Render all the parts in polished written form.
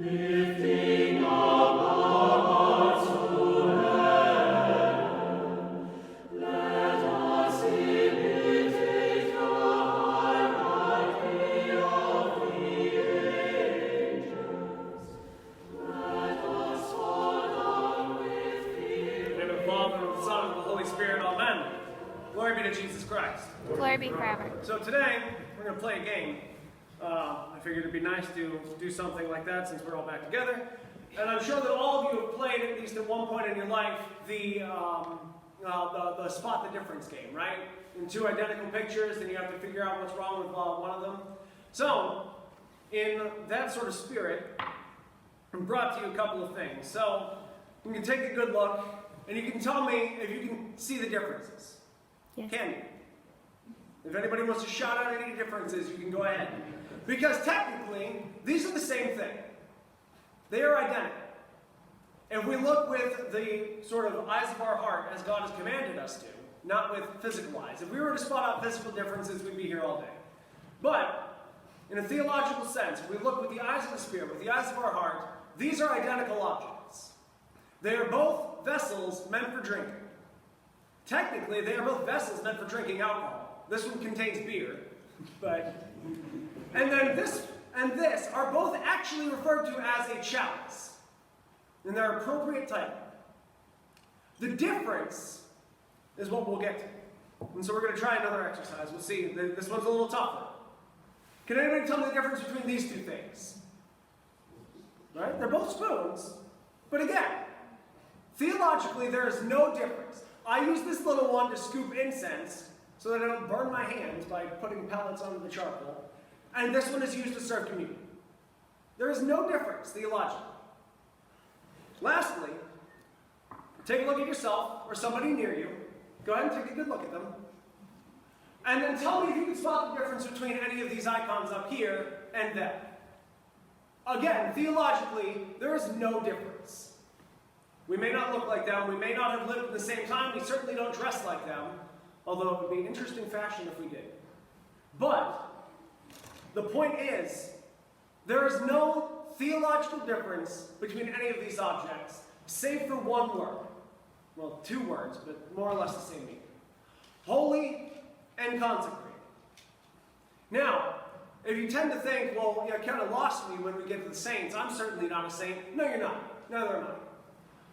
Lifting up our hearts to heaven, let us imitate the hierarchy of the angels. Let us fall down with fear. In the name of the Father, and of the Son, and of the Holy Spirit, amen. Glory be to Jesus Christ. Glory be forever. So today, we're going to play a game. I figured it'd be nice to do something like that since we're all back together. And I'm sure that all of you have played, at least at one point in your life, the spot the difference game, right? In two identical pictures, and you have to figure out what's wrong with one of them. So, in that sort of spirit, I brought to you a couple of things. So, you can take a good look, and you can tell me if you can see the differences. Yes. Can you? If anybody wants to shout out any differences, you can go ahead. Because technically, these are the same thing. They are identical. If we look with the sort of eyes of our heart as God has commanded us to, not with physical eyes. If we were to spot out physical differences, we'd be here all day. But, in a theological sense, if we look with the eyes of the Spirit, with the eyes of our heart, these are identical objects. They are both vessels meant for drinking. Technically, they are both vessels meant for drinking alcohol. This one contains beer, but... And then this and this are both actually referred to as a chalice in their appropriate title. The difference is what we'll get to. And so we're going to try another exercise. We'll see. This one's a little tougher. Can anybody tell me the difference between these two things? Right? They're both spoons. But again, theologically, there is no difference. I use this little one to scoop incense so that I don't burn my hands by putting pellets onto the charcoal. And this one is used to serve communion. There is no difference theologically. Lastly, take a look at yourself or somebody near you. Go ahead and take a good look at them. And then tell me if you can spot the difference between any of these icons up here and them. Again, theologically, there is no difference. We may not look like them. We may not have lived at the same time. We certainly don't dress like them. Although it would be an interesting fashion if we did. But the point is, there is no theological difference between any of these objects, save for one word. Well, two words, but more or less the same meaning. Holy and consecrated. Now, if you tend to think, well, you kind of lost me when we get to the saints. I'm certainly not a saint. No, you're not. Neither am I.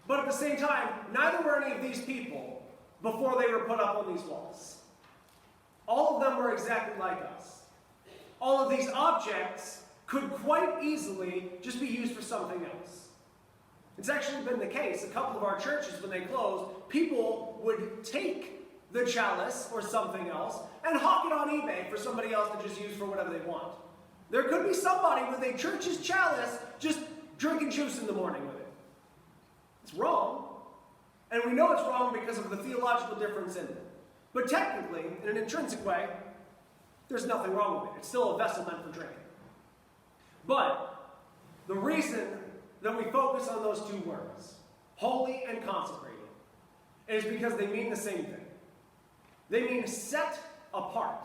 But at the same time, neither were any of these people before they were put up on these walls. All of them were exactly like us. All of these objects could quite easily just be used for something else. It's actually been the case. A couple of our churches, when they closed, people would take the chalice or something else and hawk it on eBay for somebody else to just use for whatever they want. There could be somebody with a church's chalice just drinking juice in the morning with it. It's wrong. And we know it's wrong because of the theological difference in it. But technically, in an intrinsic way, there's nothing wrong with it. It's still a vessel meant for drinking. But the reason that we focus on those two words, holy and consecrated, is because they mean the same thing. They mean set apart.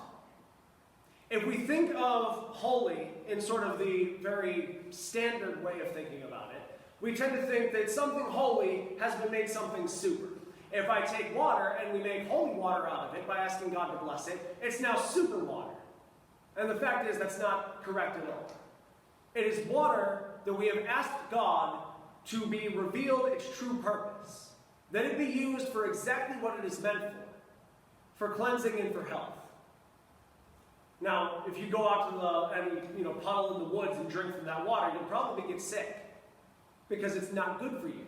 If we think of holy in sort of the very standard way of thinking about it, we tend to think that something holy has been made something super. If I take water and we make holy water out of it by asking God to bless it, it's now super water. And the fact is that's not correct at all. It is water that we have asked God to be revealed its true purpose. That it be used for exactly what it is meant for cleansing and for health. Now, if you go out to any puddle in the woods and drink from that water, you'll probably get sick because it's not good for you.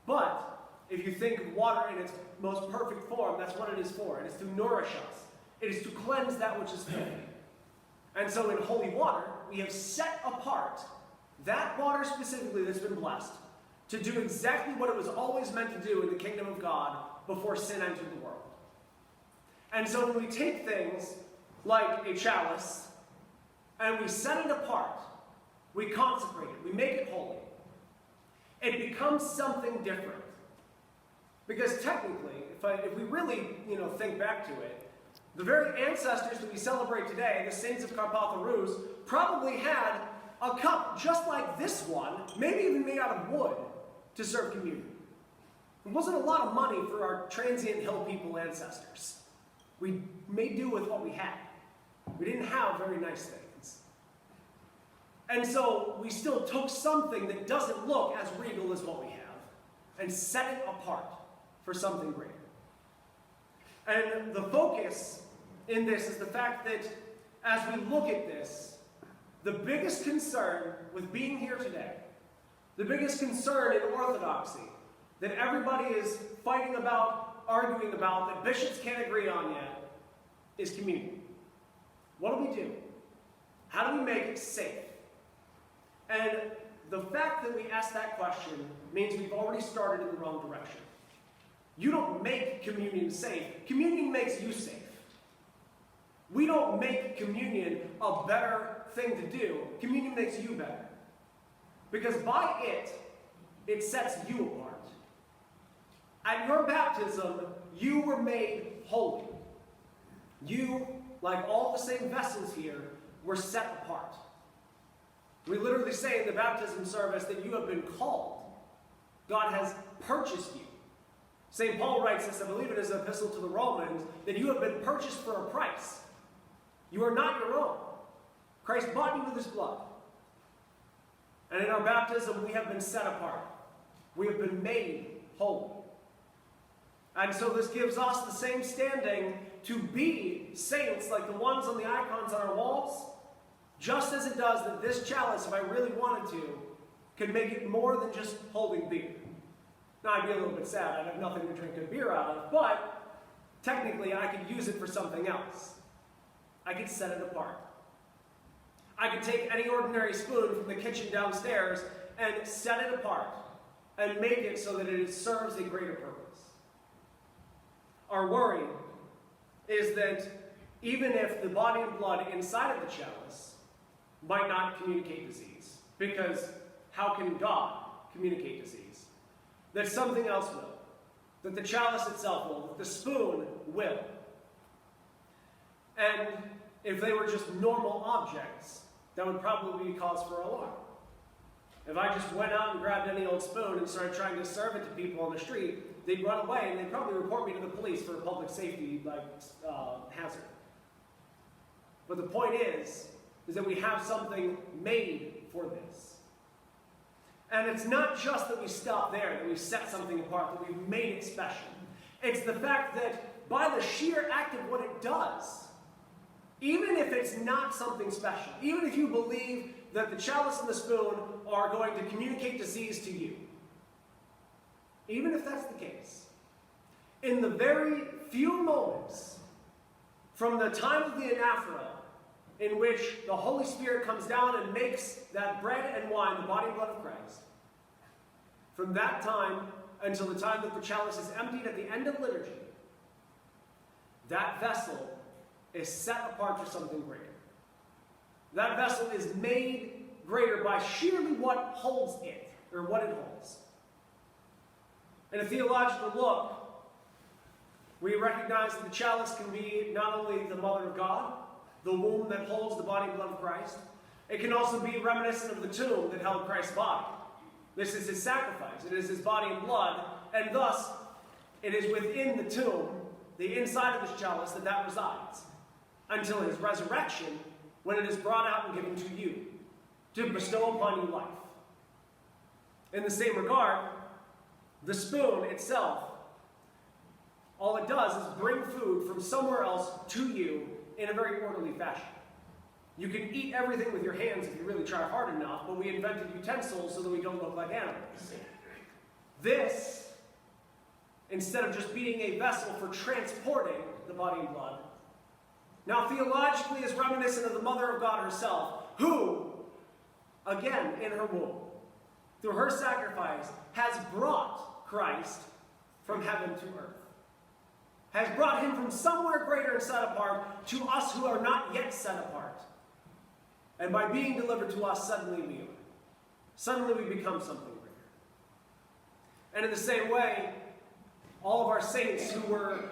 But if you think of water in its most perfect form, that's what it is for. It is to nourish us. It is to cleanse that which is filthy. And so in holy water, we have set apart that water specifically that's been blessed to do exactly what it was always meant to do in the kingdom of God before sin entered the world. And so when we take things like a chalice and we set it apart, we consecrate it, we make it holy, it becomes something different. Because technically, if we really think back to it, the very ancestors that we celebrate today, the saints of Carpatha Rus, probably had a cup just like this one, maybe even made out of wood, to serve communion. It wasn't a lot of money for our transient hill people ancestors. We made do with what we had. We didn't have very nice things. And so we still took something that doesn't look as regal as what we have and set it apart for something greater. And the focus in this is the fact that as we look at this, the biggest concern with being here today, the biggest concern in Orthodoxy that everybody is fighting about, arguing about, that bishops can't agree on yet, is communion. What do? How do we make it safe? And the fact that we ask that question means we've already started in the wrong direction. You don't make communion safe. Communion makes you safe. We don't make communion a better thing to do. Communion makes you better. Because by it sets you apart. At your baptism, you were made holy. You, like all the same vessels here, were set apart. We literally say in the baptism service that you have been called. God has purchased you. St. Paul writes this, I believe in his epistle to the Romans, that you have been purchased for a price. You are not your own. Christ bought you with his blood. And in our baptism, we have been set apart. We have been made holy. And so this gives us the same standing to be saints like the ones on the icons on our walls, just as it does that this chalice, if I really wanted to, could make it more than just holding beer. Now, I'd be a little bit sad. I'd have nothing to drink a beer out of, but technically I could use it for something else. I could set it apart. I could take any ordinary spoon from the kitchen downstairs and set it apart and make it so that it serves a greater purpose. Our worry is that even if the body and blood inside of the chalice might not communicate disease, because how can God communicate disease? That something else will. That the chalice itself will. That the spoon will. And if they were just normal objects, that would probably be cause for alarm. If I just went out and grabbed any old spoon and started trying to serve it to people on the street, they'd run away and they'd probably report me to the police for a public safety hazard. But the point is that we have something made for this. And it's not just that we stop there, that we set something apart, that we've made it special. It's the fact that by the sheer act of what it does, even if it's not something special, even if you believe that the chalice and the spoon are going to communicate disease to you, even if that's the case, in the very few moments from the time of the anaphora in which the Holy Spirit comes down and makes that bread and wine the body and blood of Christ, from that time until the time that the chalice is emptied at the end of liturgy, that vessel is set apart for something greater. That vessel is made greater by sheerly what holds it, or what it holds. In a theological look, we recognize that the chalice can be not only the mother of God, the womb that holds the body and blood of Christ, it can also be reminiscent of the tomb that held Christ's body. This is his sacrifice. It is his body and blood, and thus it is within the tomb, the inside of this chalice, that resides, until his resurrection, when it is brought out and given to you, to bestow upon you life. In the same regard, the spoon itself, all it does is bring food from somewhere else to you in a very orderly fashion. You can eat everything with your hands if you really try hard enough, but we invented utensils so that we don't look like animals. This, instead of just being a vessel for transporting the body and blood, now theologically is reminiscent of the Mother of God herself, who, again, in her womb, through her sacrifice, has brought Christ from heaven to earth. Has brought him from somewhere greater and set apart to us who are not yet set apart. And by being delivered to us, suddenly we are. Suddenly we become something greater. And in the same way, all of our saints who were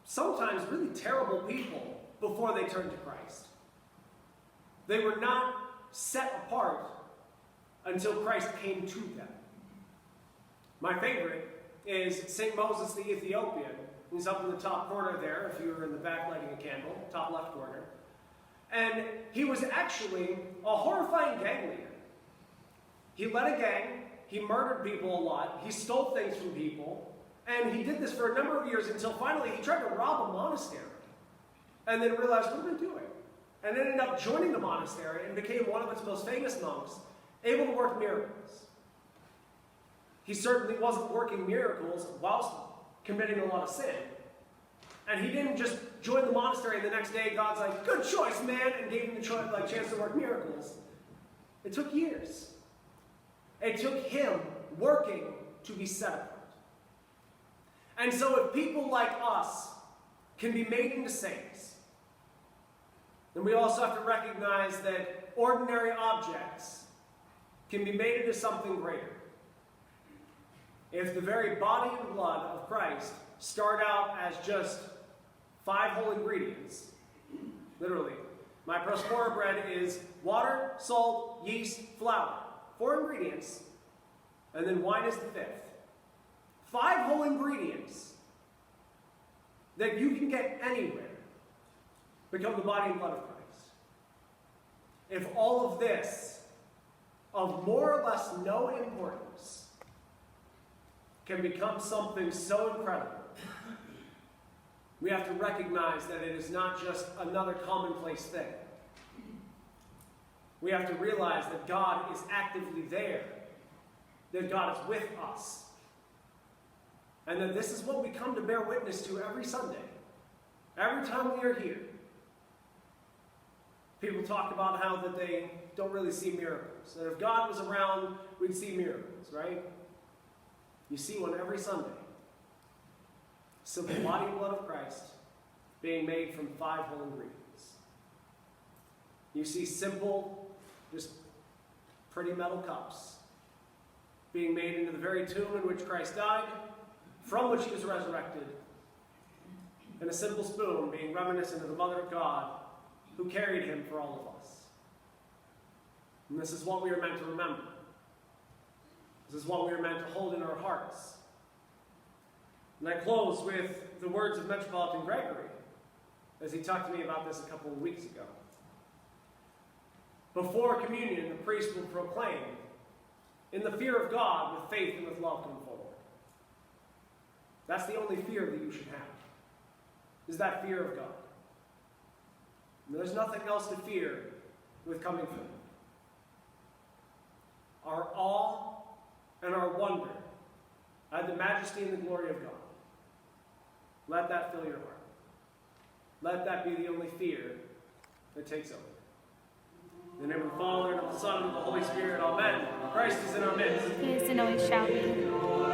sometimes really terrible people before they turned to Christ. They were not set apart until Christ came to them. My favorite is St. Moses the Ethiopian. He's up in the top corner there, if you were in the back lighting a candle, top left corner. And he was actually a horrifying gang leader. He led a gang, he murdered people a lot, he stole things from people, and he did this for a number of years until finally he tried to rob a monastery. And then realized, what am I doing? And ended up joining the monastery and became one of its most famous monks, able to work miracles. He certainly wasn't working miracles whilst committing a lot of sin. And he didn't just join the monastery and the next day God's like, good choice, man, and gave him the chance to work miracles. It took years. It took him working to be set apart. And so if people like us can be made into saints, then we also have to recognize that ordinary objects can be made into something greater. If the very body and blood of Christ start out as just 5 whole ingredients, literally, my prospora bread is water, salt, yeast, flour. 4 ingredients, and then wine is the 5th. 5 whole ingredients that you can get anywhere become the body and blood of Christ. If all of this, of more or less no importance, can become something so incredible, we have to recognize that it is not just another commonplace thing. We have to realize that God is actively there, that God is with us, and that this is what we come to bear witness to every Sunday. Every time we are here, people talk about how that they don't really see miracles. And if God was around, we'd see miracles, right? You see one every Sunday. Simple body and blood of Christ being made from 5 whole ingredients. You see simple, just pretty metal cups being made into the very tomb in which Christ died, from which he was resurrected, and a simple spoon being reminiscent of the Mother of God who carried him for all of us. And this is what we are meant to remember. This is what we are meant to hold in our hearts. And I close with the words of Metropolitan Gregory, as he talked to me about this a couple of weeks ago. Before communion, the priest will proclaim, in the fear of God, with faith and with love come forward. That's the only fear that you should have, is that fear of God. And there's nothing else to fear with coming forward. Our awe and our wonder at the majesty and the glory of God. Let that fill your heart. Let that be the only fear that takes over. In the name of the Father, and of the Son, and of the Holy Spirit, amen. Christ is in our midst. He is and always shall be.